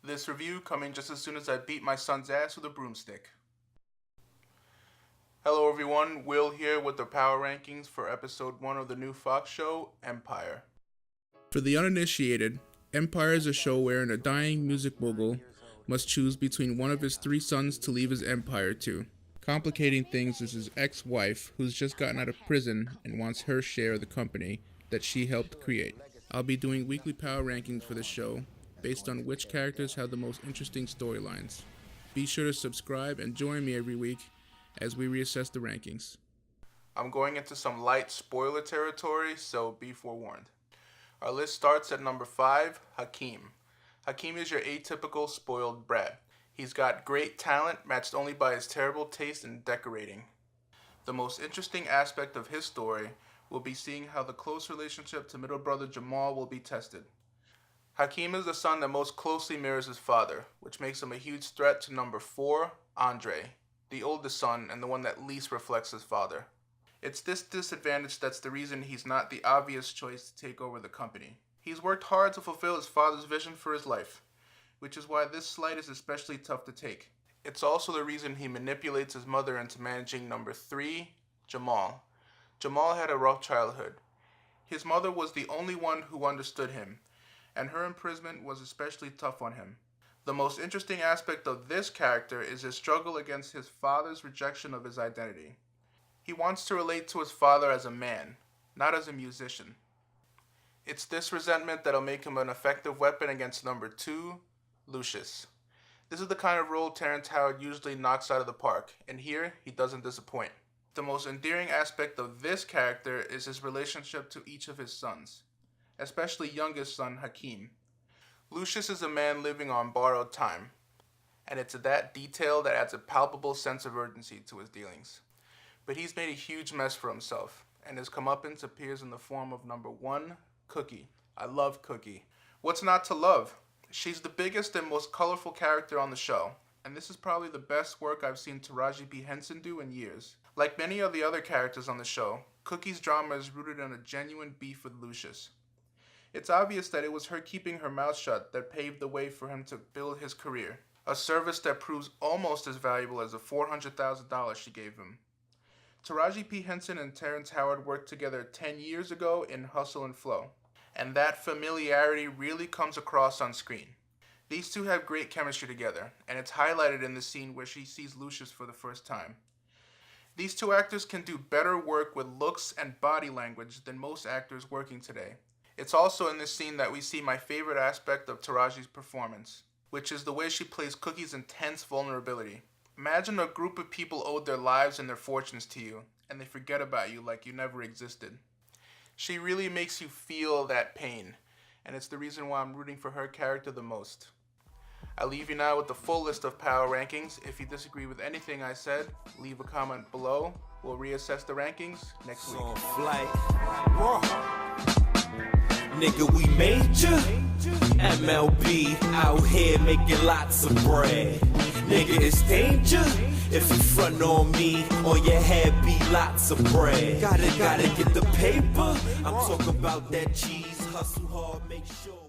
This review coming just as soon as I beat my son's ass with a broomstick. Hello everyone, Will here with the power rankings for episode 1 of the new Fox show, Empire. For the uninitiated, Empire is a show wherein a dying music mogul must choose between one of his 3 sons to leave his empire to. Complicating things is his ex-wife, who's just gotten out of prison and wants her share of the company that she helped create. I'll be doing weekly power rankings for the show, based on which characters have the most interesting storylines. Be sure to subscribe and join me every week as we reassess the rankings. I'm going into some light spoiler territory, so be forewarned. Our list starts at number 5, Hakeem. Hakeem is your atypical spoiled brat. He's got great talent matched only by his terrible taste in decorating. The most interesting aspect of his story will be seeing how the close relationship to middle brother Jamal will be tested. Hakeem is the son that most closely mirrors his father, which makes him a huge threat to number 4, Andre, the oldest son and the one that least reflects his father. It's this disadvantage that's the reason he's not the obvious choice to take over the company. He's worked hard to fulfill his father's vision for his life, which is why this slight is especially tough to take. It's also the reason he manipulates his mother into managing number 3, Jamal. Jamal had a rough childhood. His mother was the only one who understood him, and her imprisonment was especially tough on him. The most interesting aspect of this character is his struggle against his father's rejection of his identity. He wants to relate to his father as a man, not as a musician. It's this resentment that'll make him an effective weapon against number 2, Lucius. This is the kind of role Terrence Howard usually knocks out of the park, and here he doesn't disappoint. The most endearing aspect of this character is his relationship to each of his sons, especially youngest son Hakeem. Lucius is a man living on borrowed time, and it's that detail that adds a palpable sense of urgency to his dealings. But he's made a huge mess for himself, and his comeuppance appears in the form of number 1, Cookie. I love Cookie. What's not to love? She's the biggest and most colorful character on the show, and this is probably the best work I've seen Taraji P. Henson do in years. Like many of the other characters on the show, Cookie's drama is rooted in a genuine beef with Lucius. It's obvious that it was her keeping her mouth shut that paved the way for him to build his career, a service that proves almost as valuable as the $400,000 she gave him. Taraji P. Henson and Terrence Howard worked together 10 years ago in Hustle and Flow, and that familiarity really comes across on screen. These two have great chemistry together, and it's highlighted in the scene where she sees Lucius for the first time. These two actors can do better work with looks and body language than most actors working today. It's also in this scene that we see my favorite aspect of Taraji's performance, which is the way she plays Cookie's intense vulnerability. Imagine a group of people owed their lives and their fortunes to you, and they forget about you like you never existed. She really makes you feel that pain, and it's the reason why I'm rooting for her character the most. I leave you now with the full list of power rankings. If you disagree with anything I said, leave a comment below. We'll reassess the rankings next week. Nigga, we major. MLB out here making lots of bread. Nigga, it's danger. If you front on me, on your head be lots of bread. Gotta get the paper. I'm talking about that cheese. Hustle hard, make sure.